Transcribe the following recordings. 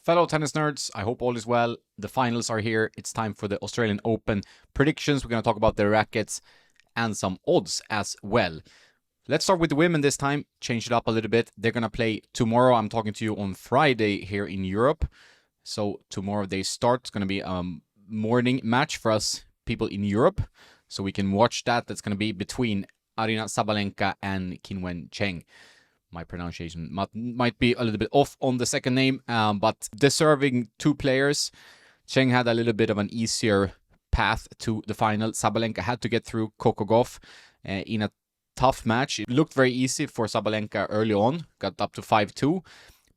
Fellow tennis nerds, I hope all is well. The finals are here. It's time for the Australian Open predictions. We're going to talk about the rackets and some odds as well. Let's start with the women this time. Change it up a little bit. They're going to play tomorrow. I'm talking to you on Friday here in Europe. So tomorrow they start. It's going to be a morning match for us people in Europe. So we can watch that. That's going to be between Aryna Sabalenka and Qinwen Chen. My pronunciation might be a little bit off on the second name, but deserving two players. Chen had a little bit of an easier path to the final. Sabalenka had to get through Coco Gauff in a tough match. It looked very easy for Sabalenka early on, got up to 5-2,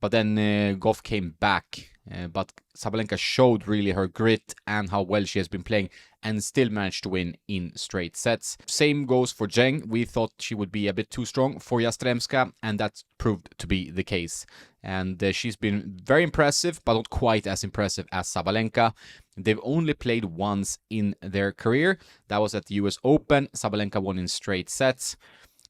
but then Gauff came back. But Sabalenka showed really her grit and how well she has been playing and still managed to win in straight sets. Same goes for Zheng. We thought she would be a bit too strong for Yastremska, and that proved to be the case. And she's been very impressive, but not quite as impressive as Sabalenka. They've only played once in their career. That was at the US Open. Sabalenka won in straight sets.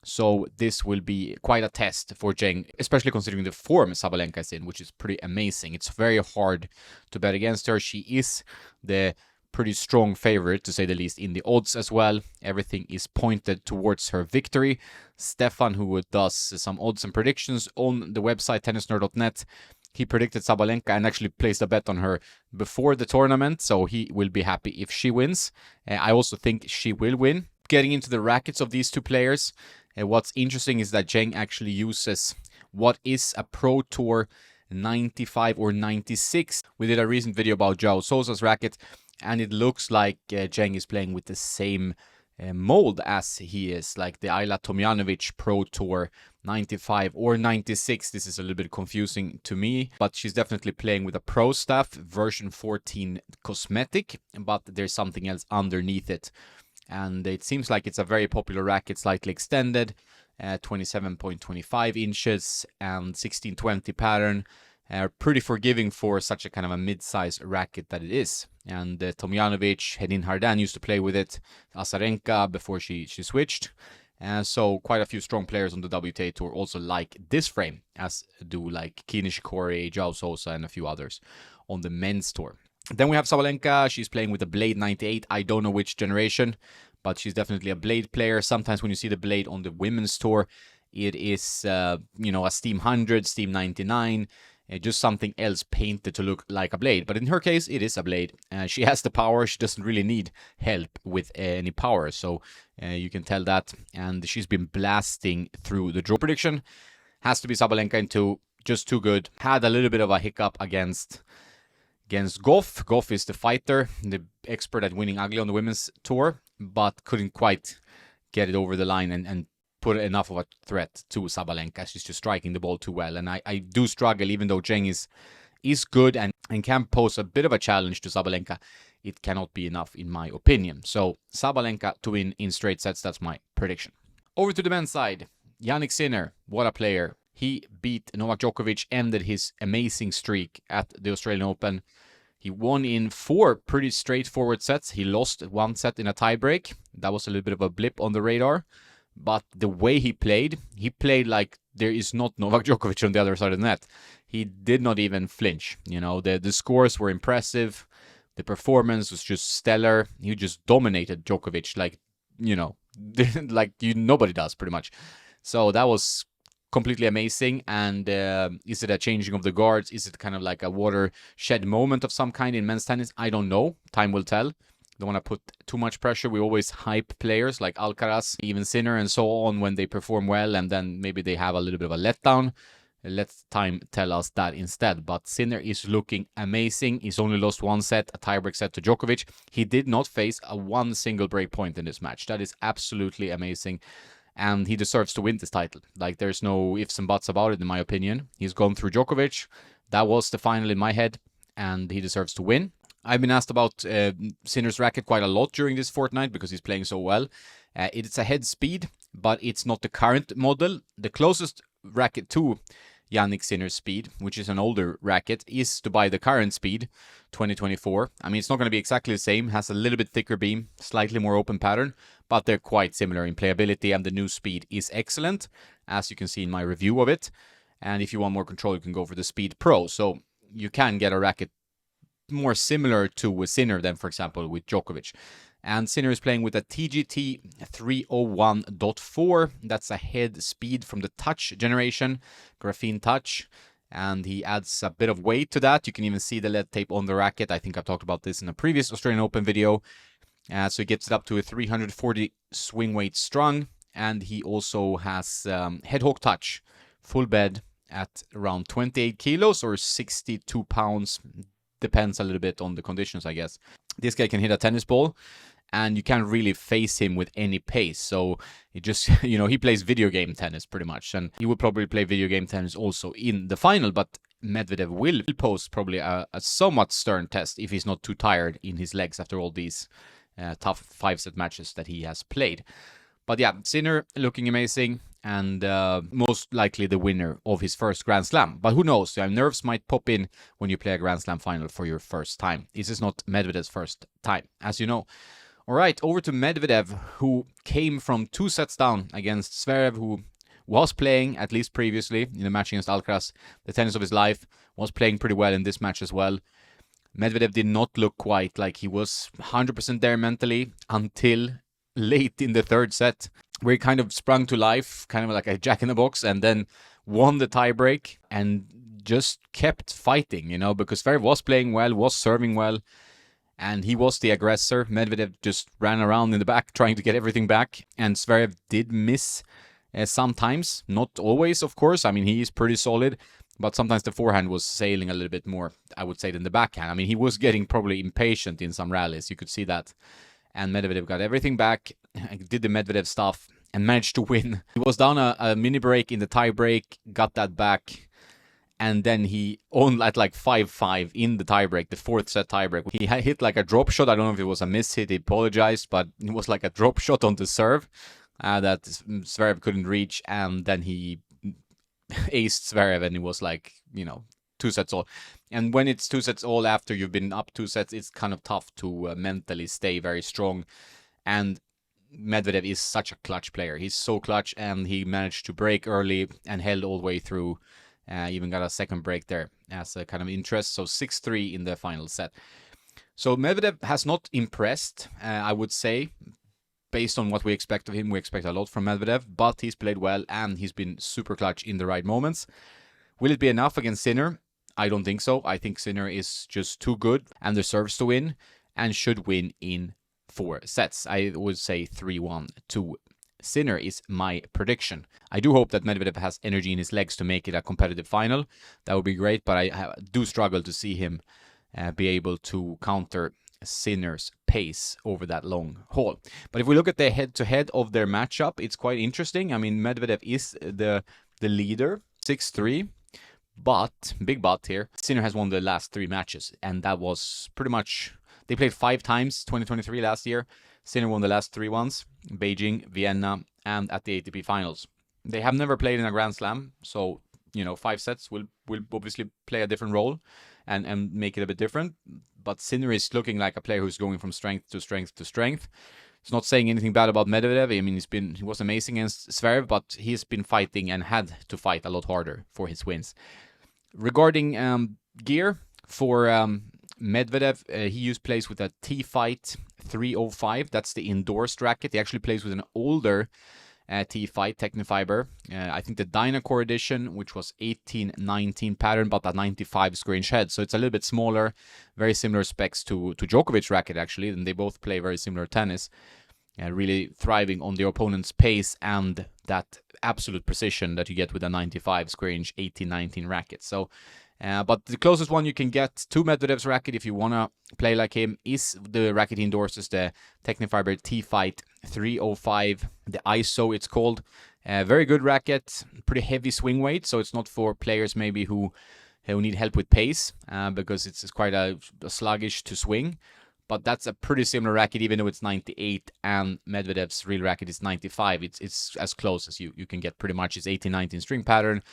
So this will be quite a test for Zheng, especially considering the form Sabalenka is in, which is pretty amazing. It's very hard to bet against her. She is the pretty strong favorite, to say the least, in the odds as well. Everything is pointed towards her victory. Stefan, who does some odds and predictions on the website tennisnerd.net, he predicted Sabalenka and actually placed a bet on her before the tournament, so he will be happy if she wins. I also think she will win. Getting into the rackets of these two players, what's interesting is that Zheng actually uses what is a Pro Tour 95 or 96. We did a recent video about João Sousa's racket, and it looks like Zheng is playing with the same mold as he is, like the Ayla Tomljanovic Pro Tour 95 or 96. This is a little bit confusing to me, but she's definitely playing with a Pro Staff version 14 cosmetic, but there's something else underneath it. And it seems like it's a very popular racket, slightly extended, 27.25 inches and 1620 pattern. Pretty forgiving for such a kind of a mid-size racket that it is. And Tomljanovic, Hedin Hardan used to play with it, Azarenka before she switched. So quite a few strong players on the WTA Tour also like this frame, as do like Kei Nishikori, João Sousa, and a few others on the men's tour. Then we have Sabalenka. She's playing with the Blade 98. I don't know which generation, but she's definitely a Blade player. Sometimes when you see the Blade on the women's tour, it is, a Steam 100, Steam 99, just something else painted to look like a Blade. But in her case, it is a Blade. She has the power. She doesn't really need help with any power. So you can tell that. And she's been blasting through the draw. Prediction has to be Sabalenka in 2. Just too good. Had a little bit of a hiccup against Gauff. Gauff is the fighter, the expert at winning ugly on the women's tour, but couldn't quite get it over the line and put enough of a threat to Sabalenka. She's just striking the ball too well. And I do struggle, even though Zheng is good and can pose a bit of a challenge to Sabalenka, it cannot be enough in my opinion. So Sabalenka to win in straight sets, that's my prediction. Over to the men's side, Jannik Sinner, what a player. He beat Novak Djokovic, ended his amazing streak at the Australian Open. He won in 4 pretty straightforward sets. He lost 1 set in a tiebreak. That was a little bit of a blip on the radar. But the way he played like there is not Novak Djokovic on the other side of the net. He did not even flinch. The scores were impressive. The performance was just stellar. He just dominated Djokovic like nobody does pretty much. So that was completely amazing. And is it a changing of the guards? Is it kind of like a watershed moment of some kind in men's tennis? I don't know. Time will tell. Don't want to put too much pressure. We always hype players like Alcaraz, even Sinner, and so on when they perform well, and then maybe they have a little bit of a letdown. Let time tell us that instead. But Sinner is looking amazing. He's only lost 1 set, a tiebreak set to Djokovic. He did not face one single break point in this match. That is absolutely amazing. And he deserves to win this title. Like, there's no ifs and buts about it, in my opinion. He's gone through Djokovic. That was the final in my head, and he deserves to win. I've been asked about Sinner's racket quite a lot during this fortnight because he's playing so well. It's a head speed, but it's not the current model. The closest racket to Jannik Sinner's speed, which is an older racket, is to buy the current speed, 2024. I mean, it's not going to be exactly the same. Has a little bit thicker beam, slightly more open pattern, but they're quite similar in playability, and the new speed is excellent, as you can see in my review of it. And if you want more control, you can go for the Speed Pro. So you can get a racket more similar to Sinner than, for example, with Djokovic. And Sinner is playing with a TGT 301.4. That's a head speed from the touch generation, graphene touch. And he adds a bit of weight to that. You can even see the lead tape on the racket. I think I've talked about this in a previous Australian Open video. So he gets it up to a 340 swing weight strung. And he also has head hawk touch, full bed at around 28 kilos or 62 pounds. Depends a little bit on the conditions, I guess. This guy can hit a tennis ball, and you can't really face him with any pace. So he just, he plays video game tennis pretty much. And he will probably play video game tennis also in the final. But Medvedev will pose probably a somewhat stern test if he's not too tired in his legs after all these tough 5-set matches that he has played. But yeah, Sinner looking amazing, and most likely the winner of his first Grand Slam. But who knows? Nerves might pop in when you play a Grand Slam final for your first time. This is not Medvedev's first time, as you know. All right, over to Medvedev, who came from 2 sets down against Zverev, who was playing, at least previously, in the match against Alcaraz, the tennis of his life, was playing pretty well in this match as well. Medvedev did not look quite like he was 100% there mentally until late in the 3rd set, where he kind of sprung to life, kind of like a jack-in-the-box, and then won the tiebreak and just kept fighting, because Zverev was playing well, was serving well, and he was the aggressor. Medvedev just ran around in the back trying to get everything back, and Zverev did miss sometimes, not always, of course. I mean, he is pretty solid, but sometimes the forehand was sailing a little bit more, I would say, than the backhand. I mean, he was getting probably impatient in some rallies, you could see that. And Medvedev got everything back, did the Medvedev stuff, and managed to win. He was down a mini break in the tie break, got that back, and then he owned at like 5-5 in the tiebreak, the 4th set tiebreak. He hit like a drop shot. I don't know if it was a miss hit, he apologized, but it was like a drop shot on the serve that Zverev couldn't reach, and then he aced Zverev, and it was like, 2 sets all. And when it's 2 sets all after you've been up 2 sets, it's kind of tough to mentally stay very strong. And Medvedev is such a clutch player. He's so clutch, and he managed to break early and held all the way through. Even got a second break there as a kind of interest. So 6-3 in the final set. So Medvedev has not impressed, I would say. Based on what we expect of him, we expect a lot from Medvedev, but he's played well and he's been super clutch in the right moments. Will it be enough against Sinner? I don't think so. I think Sinner is just too good and deserves to win and should win in 4 sets. I would say 3-1 to Sinner is my prediction. I do hope that Medvedev has energy in his legs to make it a competitive final. That would be great, but I do struggle to see him be able to counter Sinner's pace over that long haul. But if we look at the head-to-head of their matchup, it's quite interesting. I mean, Medvedev is the leader, 6-3. But, big but here, Sinner has won the last 3 matches, and that was pretty much, they played 5 times, 2023 last year. Sinner won the last 3 ones, Beijing, Vienna, and at the ATP finals. They have never played in a Grand Slam, so, 5 sets will obviously play a different role and make it a bit different. But Sinner is looking like a player who's going from strength to strength to strength. It's not saying anything bad about Medvedev. I mean, he was amazing against Zverev, but he's been fighting and had to fight a lot harder for his wins. Regarding gear for Medvedev, he plays with a T-Fight 305. That's the endorsed racket. He actually plays with an older T-Fight Technifiber. I think the Dynacore edition, which was 1819 pattern, but a 95 square inch head. So it's a little bit smaller, very similar specs to Djokovic's racket, actually. And they both play very similar tennis. Really thriving on their opponent's pace and that absolute precision that you get with a 95 square inch 1819 racket. So, but the closest one you can get to Medvedev's racket if you want to play like him is the racket he endorses, the Technifiber T-Fight 305, the ISO it's called. Very good racket, pretty heavy swing weight, so it's not for players maybe who need help with pace, because it's quite a sluggish to swing. But that's a pretty similar racket, even though it's 98 and Medvedev's real racket is 95. It's as close as you can get pretty much. It's 18-19 string pattern,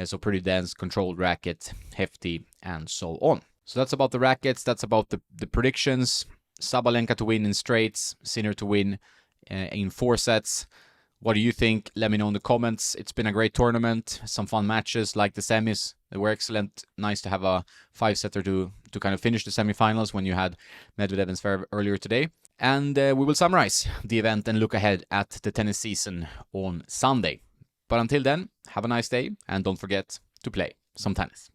so pretty dense, controlled racket, hefty, and so on. So that's about the rackets. That's about the predictions. Sabalenka to win in straights, Sinner to win in 4 sets. What do you think? Let me know in the comments. It's been a great tournament. Some fun matches like the semis. They were excellent. Nice to have a 5-setter to kind of finish the semifinals when you had Medvedev and Zverev earlier today. And we will summarize the event and look ahead at the tennis season on Sunday. But until then, have a nice day and don't forget to play some tennis.